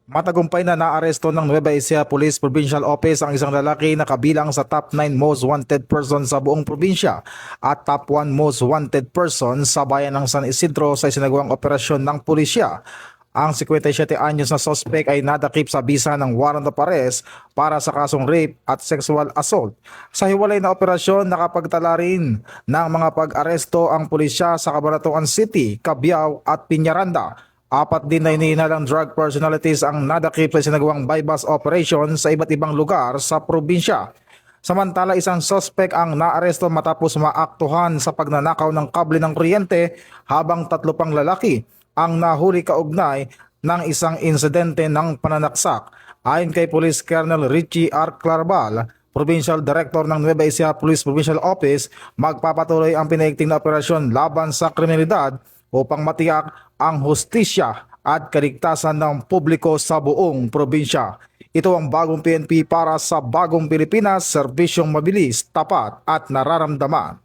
Matagumpay na naaresto ng Nueva Ecija Police Provincial Office ang isang lalaki na kabilang sa top 9 most wanted person sa buong probinsya at top 1 most wanted person sa bayan ng San Isidro sa isinagawang operasyon ng pulisya. Ang 57 anyos na sospek ay nadakip sa bisa ng warrant of arrest para sa kasong rape at sexual assault. Sa hiwalay na operasyon, nakapagtala rin ng mga pag-aresto ang pulisya sa Cabanatuan City, Cabiao at Piñaranda. Apat din na inihinalang drug personalities ang nadakip sa sinagawang bypass operation sa iba't ibang lugar sa probinsya. Samantala, isang suspect ang naaresto matapos maaktuhan sa pagnanakaw ng kable ng kuryente habang 3 pang lalaki ang nahuli kaugnay ng isang insidente ng pananaksak. Ayon kay Police Colonel Richie R. Clarbal, Provincial Director ng Nueva Ecija Police Provincial Office, magpapatuloy ang pinaigting na operasyon laban sa kriminalidad upang matiyak ang hustisya at kaligtasan ng publiko sa buong probinsya. Ito ang bagong PNP para sa bagong Pilipinas, serbisyong mabilis, tapat at nararamdaman.